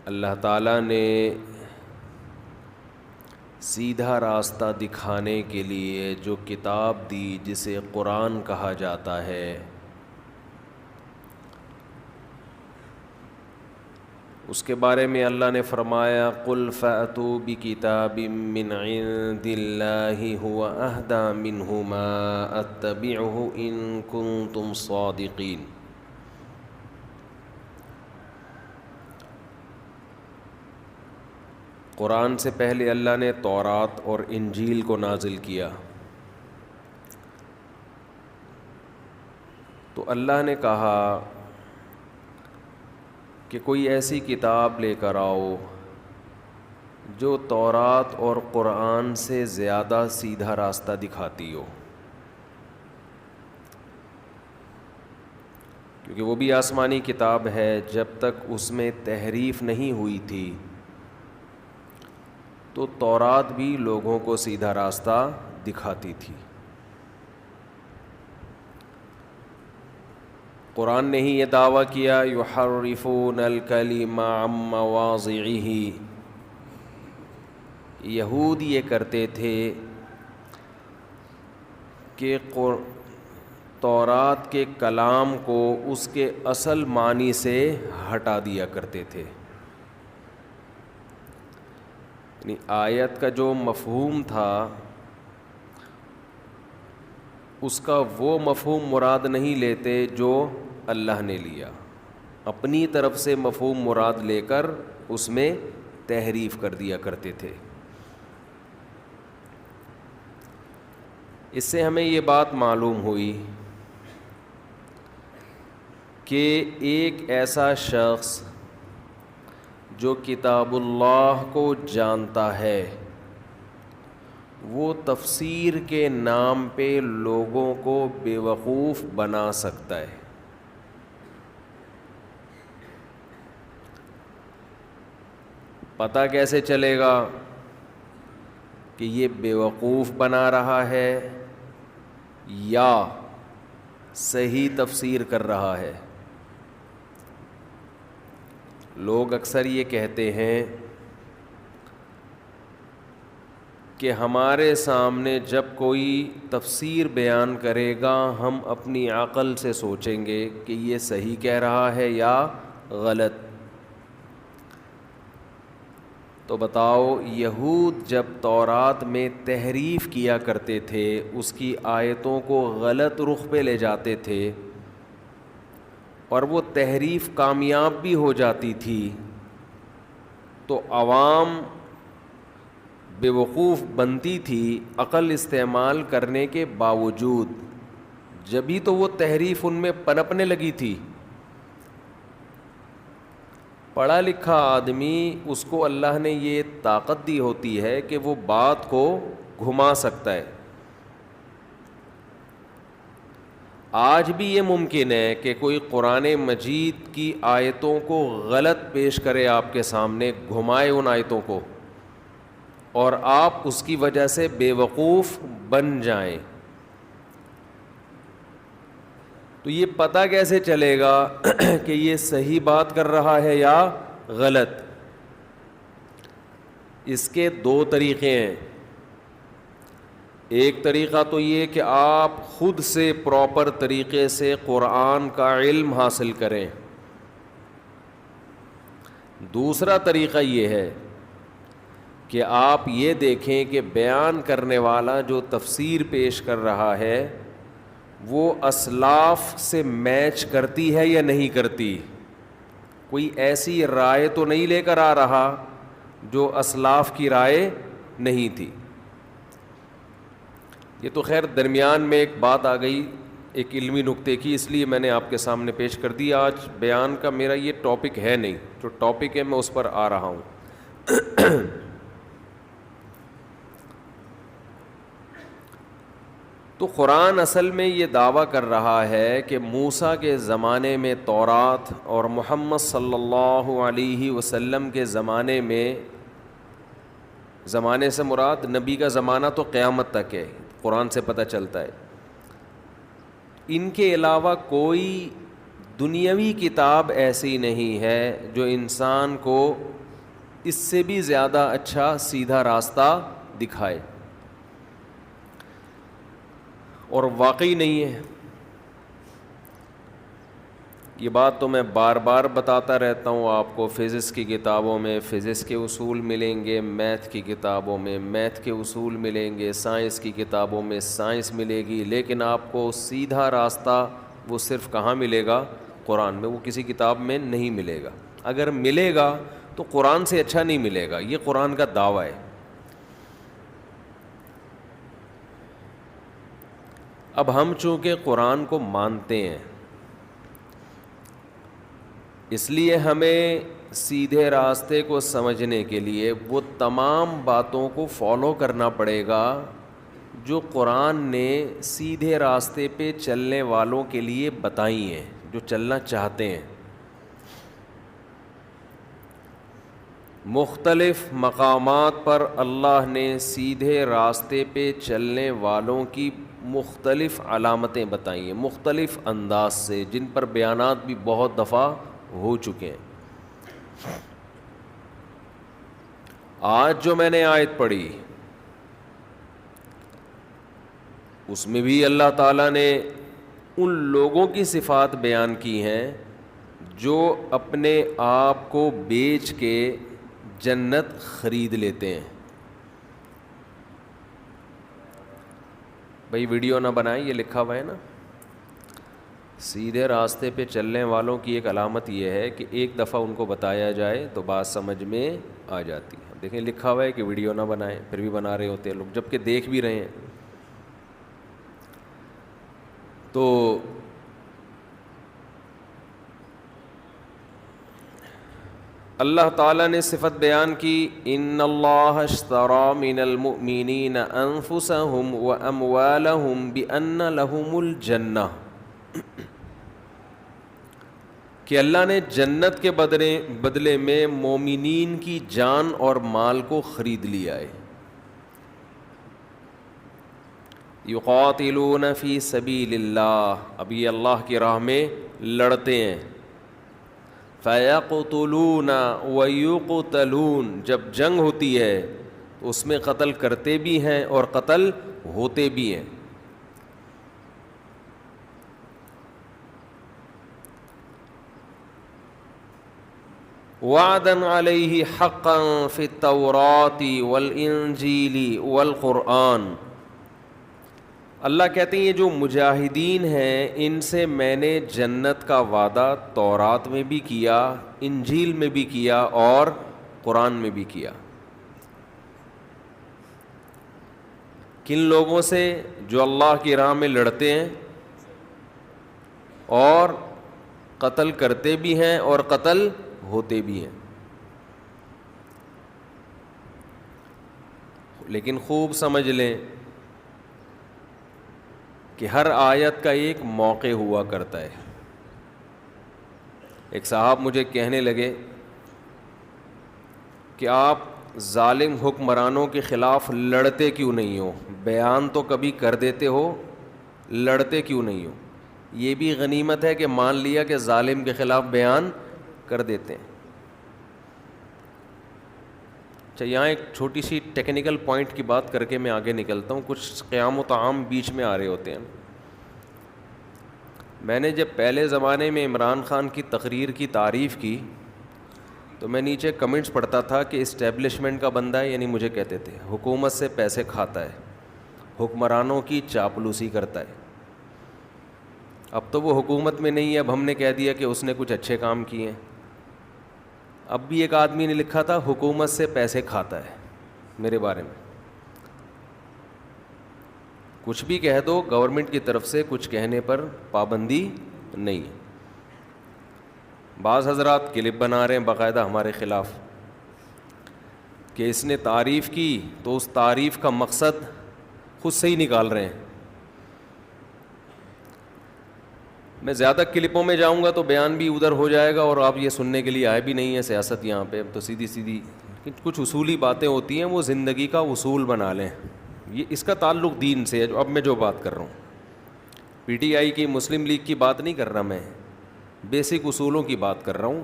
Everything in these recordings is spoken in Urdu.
اللہ تعالیٰ نے سیدھا راستہ دکھانے کے لیے جو کتاب دی جسے قرآن کہا جاتا ہے، اس کے بارے میں اللہ نے فرمایا قُلْ فَأْتُوا بِكِتَابٍ مِّنْ عِندِ اللَّهِ هُوَ أَهْدَىٰ مِنْهُ مَا أَتَّبِعُهُ إِن كُنتُمْ صَادِقِينَ۔ قرآن سے پہلے اللہ نے تورات اور انجیل کو نازل کیا، تو اللہ نے کہا کہ کوئی ایسی کتاب لے کر آؤ جو تورات اور قرآن سے زیادہ سیدھا راستہ دکھاتی ہو، کیونکہ وہ بھی آسمانی کتاب ہے، جب تک اس میں تحریف نہیں ہوئی تھی تو تورات بھی لوگوں کو سیدھا راستہ دکھاتی تھی۔ قرآن نے ہی یہ دعویٰ کیا یحرفون الکلم عن مواضعہ، یہود یہ کرتے تھے کہ تورات کے کلام کو اس کے اصل معنی سے ہٹا دیا کرتے تھے، یعنی آیت کا جو مفہوم تھا اس کا وہ مفہوم مراد نہیں لیتے جو اللہ نے لیا، اپنی طرف سے مفہوم مراد لے کر اس میں تحریف کر دیا کرتے تھے۔ اس سے ہمیں یہ بات معلوم ہوئی کہ ایک ایسا شخص جو کتاب اللہ کو جانتا ہے وہ تفسیر کے نام پہ لوگوں کو بیوقوف بنا سکتا ہے۔ پتہ کیسے چلے گا کہ یہ بیوقوف بنا رہا ہے یا صحیح تفسیر کر رہا ہے؟ لوگ اکثر یہ کہتے ہیں کہ ہمارے سامنے جب کوئی تفسیر بیان کرے گا ہم اپنی عقل سے سوچیں گے کہ یہ صحیح کہہ رہا ہے یا غلط۔ تو بتاؤ، یہود جب تورات میں تحریف کیا کرتے تھے، اس کی آیتوں کو غلط رخ پہ لے جاتے تھے اور وہ تحریف کامیاب بھی ہو جاتی تھی، تو عوام بیوقوف بنتی تھی عقل استعمال کرنے کے باوجود، جبھی تو وہ تحریف ان میں پنپنے لگی تھی۔ پڑھا لکھا آدمی، اس کو اللہ نے یہ طاقت دی ہوتی ہے کہ وہ بات کو گھما سکتا ہے۔ آج بھی یہ ممکن ہے کہ کوئی قرآن مجید کی آیتوں کو غلط پیش کرے آپ کے سامنے، گھمائے ان آیتوں کو، اور آپ اس کی وجہ سے بیوقوف بن جائیں۔ تو یہ پتہ کیسے چلے گا کہ یہ صحیح بات کر رہا ہے یا غلط؟ اس کے دو طریقے ہیں۔ ایک طریقہ تو یہ کہ آپ خود سے پراپر طریقے سے قرآن کا علم حاصل کریں۔ دوسرا طریقہ یہ ہے کہ آپ یہ دیکھیں کہ بیان کرنے والا جو تفسیر پیش کر رہا ہے وہ اسلاف سے میچ کرتی ہے یا نہیں کرتی، کوئی ایسی رائے تو نہیں لے کر آ رہا جو اسلاف کی رائے نہیں تھی۔ یہ تو خیر درمیان میں ایک بات آ گئی ایک علمی نکتے کی، اس لیے میں نے آپ کے سامنے پیش کر دی۔ آج بیان کا میرا یہ ٹاپک ہے نہیں، جو ٹاپک ہے میں اس پر آ رہا ہوں۔ تو قرآن اصل میں یہ دعویٰ کر رہا ہے کہ موسیٰ کے زمانے میں تورات اور محمد صلی اللہ علیہ وسلم کے زمانے میں، زمانے سے مراد نبی کا زمانہ تو قیامت تک ہے، قرآن سے پتہ چلتا ہے، ان کے علاوہ کوئی دنیاوی کتاب ایسی نہیں ہے جو انسان کو اس سے بھی زیادہ اچھا سیدھا راستہ دکھائے، اور واقعی نہیں ہے۔ یہ بات تو میں بار بار بتاتا رہتا ہوں آپ کو، فزکس کی کتابوں میں فزکس کے اصول ملیں گے، میتھ کی کتابوں میں میتھ کے اصول ملیں گے، سائنس کی کتابوں میں سائنس ملے گی، لیکن آپ کو سیدھا راستہ وہ صرف کہاں ملے گا؟ قرآن میں۔ وہ کسی کتاب میں نہیں ملے گا، اگر ملے گا تو قرآن سے اچھا نہیں ملے گا، یہ قرآن کا دعویٰ ہے۔ اب ہم چونکہ قرآن کو مانتے ہیں، اس لیے ہمیں سیدھے راستے کو سمجھنے کے لیے وہ تمام باتوں کو فالو کرنا پڑے گا جو قرآن نے سیدھے راستے پہ چلنے والوں کے لیے بتائی ہیں، جو چلنا چاہتے ہیں۔ مختلف مقامات پر اللہ نے سیدھے راستے پہ چلنے والوں کی مختلف علامتیں بتائی ہیں، مختلف انداز سے، جن پر بیانات بھی بہت دفعہ ہو چکے ہیں۔ آج جو میں نے آیت پڑھی اس میں بھی اللہ تعالیٰ نے ان لوگوں کی صفات بیان کی ہیں جو اپنے آپ کو بیچ کے جنت خرید لیتے ہیں۔ بھائی ویڈیو نہ بنائیں، یہ لکھا ہوا ہے نا۔ سیدھے راستے پہ چلنے والوں کی ایک علامت یہ ہے کہ ایک دفعہ ان کو بتایا جائے تو بات سمجھ میں آ جاتی ہے۔ دیکھیں لکھا ہوا ہے کہ ویڈیو نہ بنائیں، پھر بھی بنا رہے ہوتے ہیں لوگ، جبکہ دیکھ بھی رہے ہیں۔ تو اللہ تعالیٰ نے صفت بیان کی، ان اللہ اشتری من المؤمنین انفسہم واموالہم بان لہم الجنہ، کہ اللہ نے جنت کے بدلے میں مومنین کی جان اور مال کو خرید لیا ہے۔ یقاتلون فی سبیل اللہ، اب یہ اللہ کی راہ میں لڑتے ہیں۔ فیقتلون ویقتلون، جب جنگ ہوتی ہے تو اس میں قتل کرتے بھی ہیں اور قتل ہوتے بھی ہیں۔ وعدن علیہ حقا فی التوراۃ والانجیل والقرآن، اللہ کہتے ہیں یہ جو مجاہدین ہیں ان سے میں نے جنت کا وعدہ تورات میں بھی کیا، انجیل میں بھی کیا اور قرآن میں بھی کیا۔ کن لوگوں سے؟ جو اللہ کی راہ میں لڑتے ہیں اور قتل کرتے بھی ہیں اور قتل ہوتے بھی ہیں۔ لیکن خوب سمجھ لیں کہ ہر آیت کا ایک موقع ہوا کرتا ہے۔ ایک صاحب مجھے کہنے لگے کہ آپ ظالم حکمرانوں کے خلاف لڑتے کیوں نہیں ہو؟ بیان تو کبھی کر دیتے ہو، لڑتے کیوں نہیں ہو؟ یہ بھی غنیمت ہے کہ مان لیا کہ ظالم کے خلاف بیان کر دیتے ہیں۔ اچھا، یہاں ایک چھوٹی سی ٹیکنیکل پوائنٹ کی بات کر کے میں آگے نکلتا ہوں، کچھ قیام و طعام بیچ میں آ رہے ہوتے ہیں۔ میں نے جب پہلے زمانے میں عمران خان کی تقریر کی تعریف کی تو میں نیچے کمنٹس پڑھتا تھا کہ اسٹیبلشمنٹ کا بندہ ہے، یعنی مجھے کہتے تھے حکومت سے پیسے کھاتا ہے، حکمرانوں کی چاپلوسی کرتا ہے۔ اب تو وہ حکومت میں نہیں ہے، اب ہم نے کہہ دیا کہ اس نے کچھ اچھے کام کیے ہیں۔ اب بھی ایک آدمی نے لکھا تھا حکومت سے پیسے کھاتا ہے میرے بارے میں۔ کچھ بھی کہہ دو، گورنمنٹ کی طرف سے کچھ کہنے پر پابندی نہیں ہے۔ بعض حضرات کلپ بنا رہے ہیں باقاعدہ ہمارے خلاف کہ اس نے تعریف کی تو اس تعریف کا مقصد خود سے ہی نکال رہے ہیں۔ میں زیادہ کلپوں میں جاؤں گا تو بیان بھی ادھر ہو جائے گا اور آپ یہ سننے کے لیے آئے بھی نہیں ہیں سیاست یہاں پہ، تو سیدھی سیدھی کچھ اصولی باتیں ہوتی ہیں وہ زندگی کا اصول بنا لیں۔ یہ اس کا تعلق دین سے ہے، اب میں جو بات کر رہا ہوں، پی ٹی آئی کی مسلم لیگ کی بات نہیں کر رہا میں، بیسک اصولوں کی بات کر رہا ہوں،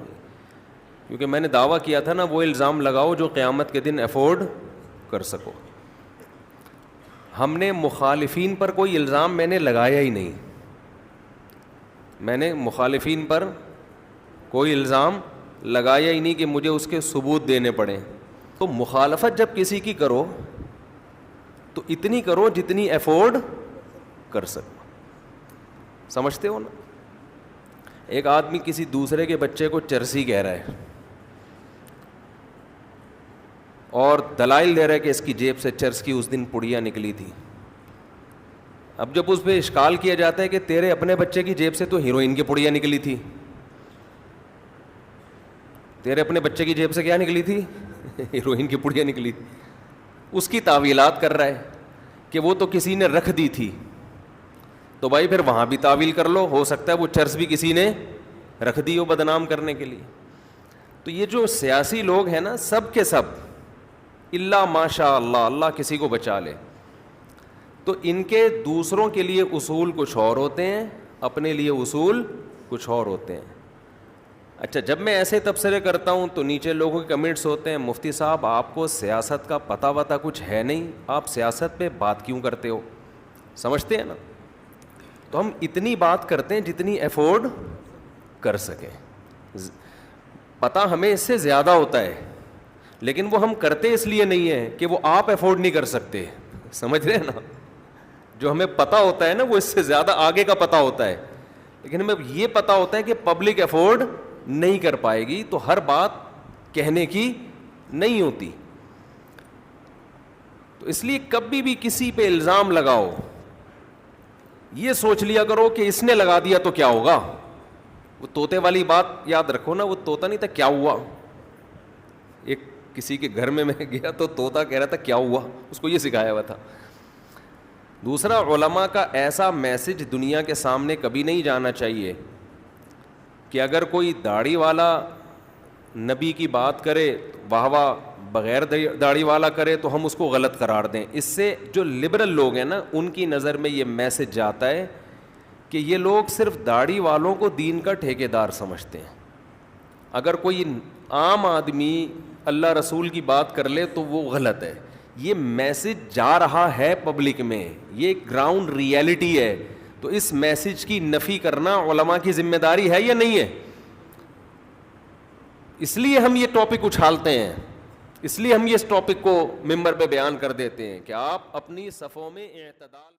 کیونکہ میں نے دعویٰ کیا تھا نا، وہ الزام لگاؤ جو قیامت کے دن افورڈ کر سکو. ہم نے مخالفین پر کوئی الزام میں نے لگایا ہی نہیں، میں نے مخالفین پر کوئی الزام لگایا ہی نہیں کہ مجھے اس کے ثبوت دینے پڑیں. تو مخالفت جب کسی کی کرو تو اتنی کرو جتنی افورڈ کر سکو. سمجھتے ہو نا؟ ایک آدمی کسی دوسرے کے بچے کو چرسی کہہ رہا ہے اور دلائل دے رہا ہے کہ اس کی جیب سے چرس کی اس دن پڑیاں نکلی تھی. اب جب اس پہ اشکال کیا جاتا ہے کہ تیرے اپنے بچے کی جیب سے تو ہیروئن کی پڑیاں نکلی تھی، تیرے اپنے بچے کی جیب سے کیا نکلی تھی؟ ہیروئن کی پڑیاں نکلی تھی. اس کی تعویلات کر رہا ہے کہ وہ تو کسی نے رکھ دی تھی. تو بھائی پھر وہاں بھی تعویل کر لو، ہو سکتا ہے وہ چرس بھی کسی نے رکھ دی ہو بدنام کرنے کے لیے. تو یہ جو سیاسی لوگ ہیں نا، سب کے سب الا ماشاء اللہ، اللہ کسی کو بچا لے، تو ان کے دوسروں کے لیے اصول کچھ اور ہوتے ہیں، اپنے لیے اصول کچھ اور ہوتے ہیں. اچھا، جب میں ایسے تبصرے کرتا ہوں تو نیچے لوگوں کے کمنٹس ہوتے ہیں، مفتی صاحب آپ کو سیاست کا پتہ وتہ کچھ ہے نہیں، آپ سیاست پہ بات کیوں کرتے ہو؟ سمجھتے ہیں نا؟ تو ہم اتنی بات کرتے ہیں جتنی افورڈ کر سکیں. پتہ ہمیں اس سے زیادہ ہوتا ہے، لیکن وہ ہم کرتے اس لیے نہیں ہیں کہ وہ آپ افورڈ نہیں کر سکتے. سمجھ رہے ہیں نا؟ جو ہمیں پتہ ہوتا ہے نا، وہ اس سے زیادہ آگے کا پتہ ہوتا ہے، لیکن ہمیں یہ پتہ ہوتا ہے کہ پبلک افورڈ نہیں کر پائے گی، تو ہر بات کہنے کی نہیں ہوتی. تو اس لیے کبھی بھی کسی پہ الزام لگاؤ، یہ سوچ لیا کرو کہ اس نے لگا دیا تو کیا ہوگا. وہ طوطے والی بات یاد رکھو نا، وہ طوطا نہیں تھا، کیا ہوا. ایک کسی کے گھر میں گیا تو طوطا کہہ رہا تھا کیا ہوا، اس کو یہ سکھایا ہوا تھا. دوسرا، علماء کا ایسا میسج دنیا کے سامنے کبھی نہیں جانا چاہیے کہ اگر کوئی داڑھی والا نبی کی بات کرے، واہ واہ، بغیر داڑھی والا کرے تو ہم اس کو غلط قرار دیں. اس سے جو لبرل لوگ ہیں نا، ان کی نظر میں یہ میسج جاتا ہے کہ یہ لوگ صرف داڑھی والوں کو دین کا ٹھیکیدار سمجھتے ہیں. اگر کوئی عام آدمی اللہ رسول کی بات کر لے تو وہ غلط ہے. یہ میسج جا رہا ہے پبلک میں، یہ گراؤنڈ ریئلٹی ہے. تو اس میسج کی نفی کرنا علماء کی ذمہ داری ہے یا نہیں ہے؟ اس لیے ہم یہ ٹاپک اچھالتے ہیں، اس لیے ہم یہ اس ٹاپک کو ممبر پہ بیان کر دیتے ہیں کہ آپ اپنی صفوں میں اعتدال